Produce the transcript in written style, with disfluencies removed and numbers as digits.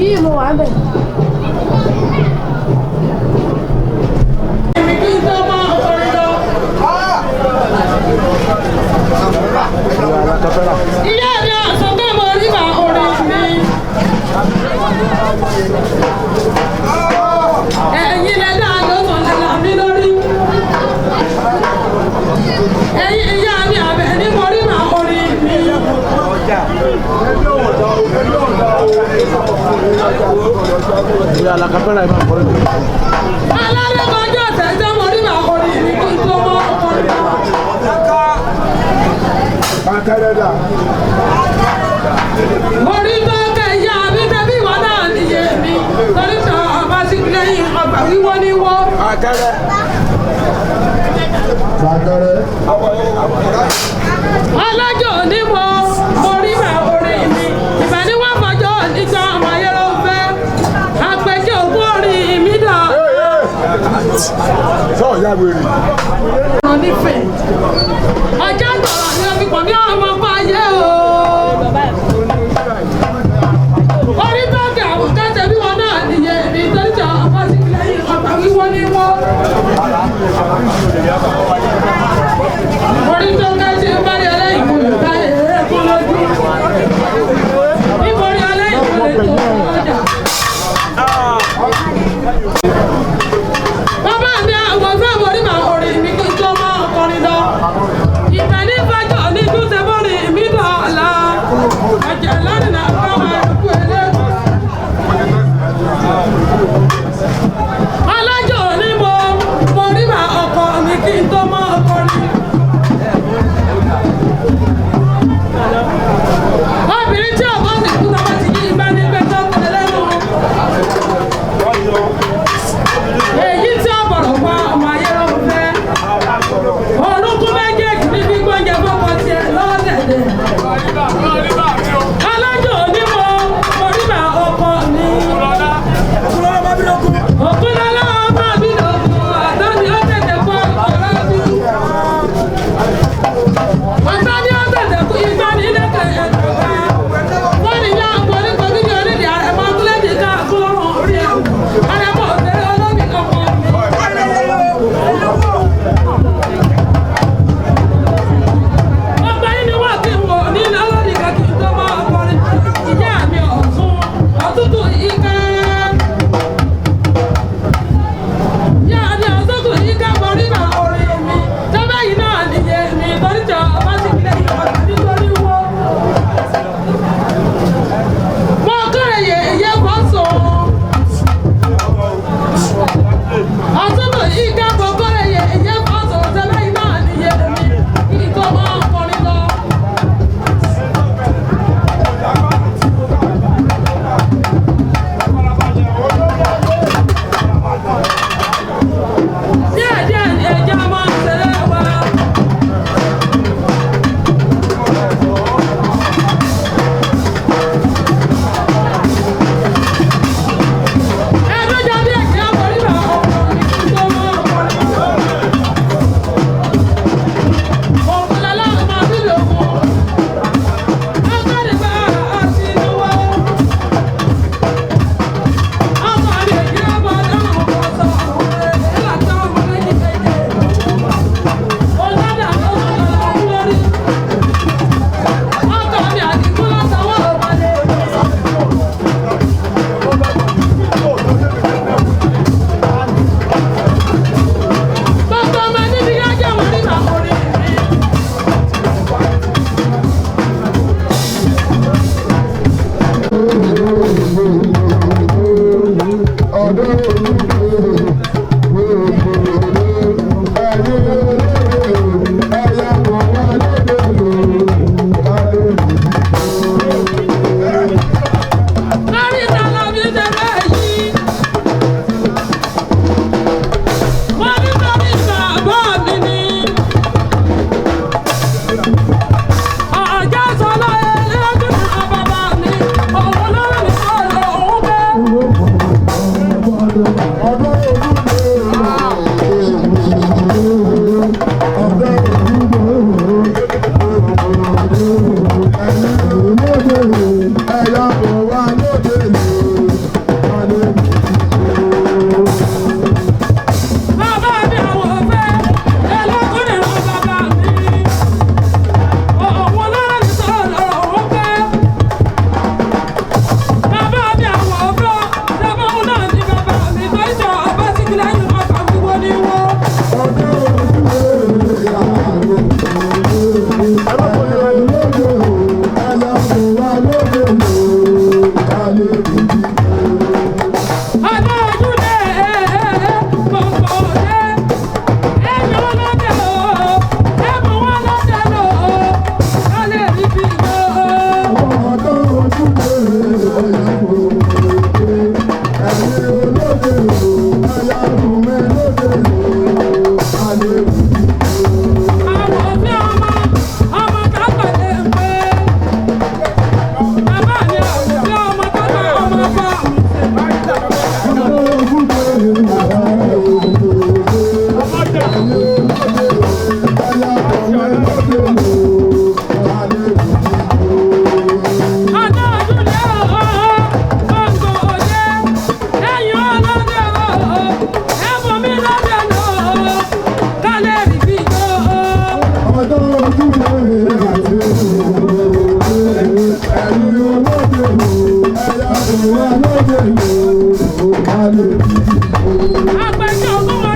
Yìí mo wà bẹ̀. Ìyá mi àṣọ bẹ́ẹ̀ mo rí màá orin mi. Ẹ̀yin lẹ́dá ló sọ lẹ́la mi lórí. Ẹ̀yin ìyá mi àbẹ̀ ní mo rí màá orin mi. La capela de Mambo. Alárẹ̀ kọjá tẹ̀sán mo rí màá orin mi kí n tó mọ́ orin mi. Orí tó kẹ̀ ìyá mi tẹ́bí ìwọ náà nìyẹn mi. Torí sọ ọba sí lẹ́yìn ọgbà wíwọ́ ní wọ́. Ọlọ́jọ́ ní mo rí màá orin mi. Ìbá ní wọ́n fọjọ́ níjọ́ ọmọ ayẹ́rọ fẹ́. Àpèjẹ́ òkú orin mi dà. Sọ ìyá wèrè. Ọ̀rọ̀ nífẹ̀ẹ́. Ọjọ́ ìgbọ̀rọ̀ ni omi pọ̀ ní ọmọ ọkọ̀ ayé o. Orí tó kẹ̀ àwọn kẹ́sẹ̀ bí wọn náà nìyẹn mi. Torí sọ ọba sí lẹ́yìn ọgbà wíwọ́ ní wọ́. Orí tó kẹ́sẹ̀ ń bá rí ẹlẹ́yìn mú lè bá èrè kó lójú. Nítorí ẹlẹ́yìn mú lè tó ọjà. Bàbá mi àwọn fẹ́ borí màá orin mi kí n tó mọ́ ọkùnrin lọ. Ìfẹ́ ní fẹ́jọ́ ní júṣe borí mi dọ̀la. Ẹ̀jẹ̀ lánìí náà bá máa kú ẹlẹ́kùn. Alájọ ní mo rí màá ọkọ mi kí n tó mọ́ ọkùnrin. Obìnrin tí ọ̀gá sì kú lọ́wọ́ ti yí ìgbà ní gbẹ́jọ́ kọ̀ọ̀lẹ́ lẹ́nu. Èyí tí ó bọ̀rọ̀ pa ọmọ ayé ló fẹ́. Orúkún méjèèjì ní gbígbóúnjẹ fọ́kọ tiẹ̀ lọ́dẹ̀dẹ̀. Alájọ ní mo rí màá ọkọ mi. Òkúlọ́lá ọmọ mi lòkùn àtọ́ ni ó tètè pọ̀ ọ̀rọ̀ mi. Ọ̀tọ́ ni ó tètè kú igbá ní lẹ́kẹ̀ẹ́ ẹ̀dọ̀gá. Wọ́n ní yá ọkọ̀ ní kò níbi onídìí àrẹ̀mọ́ akúlẹ̀dì ká kúrò orí ẹ̀wù. Àrẹ̀mọ́ òṣèré olómi ọkọ̀ mi. Ọgbà yìí ni wọ́n ti wọ̀ ní lọ́lọ́dì kàkì tó máa ọkọrin. Ìyá mi ọ̀tún ọ̀tútù ìka. Ìyá mi ọ̀tútù ìka borí màá orin mi. Tọ́bẹ̀ yìí náà nìyẹn mi torí jọ ọba sì kílẹ̀ ìwọ̀n nítorí wọ́. Mo kéré yẹ kó sùn. Ọ̀tútù ìka mo kéré yẹ kó sùn. Tọ́bẹ̀ yìí náà nìyẹn mi kí n tó máa ọkọrin lọ. Díẹ̀ ni ẹja máa ń ṣeré wa. Ẹnu jọ bí ẹ̀jẹ̀ àbọ̀rí bá ọkọ̀ mi kí n tó mọ́ ọkọrin. Òkúlọ́lá ọmọ mi lòkùn. Ọkọ̀rin bá àti inú wọ́. Ọmọ rẹ̀ kí ó bọ́ lọ́wọ́ ọkọ̀ sọ̀rọ̀ rẹ̀ nígbà tí ọmọ méjì méje. Ọlọ́dà ló ń lọ lórí. Ọkọ̀ mi àdìgún ló sanwó ọmọdé. Gbogbo ọmọ níbi yájọ́ wọn ní màá orin mi. Lórí ìtàlá mi ṣe bẹ́ẹ̀ yìí. Mo ní torí ìgbàgbọ́ mi ni. Ọ̀já sọlá ẹlẹ́dùn ní bàbá mi. Òun lórí mi kọ́ lọ òun bẹ́ẹ̀. Àgbẹ̀jọ́ ọgbọ́n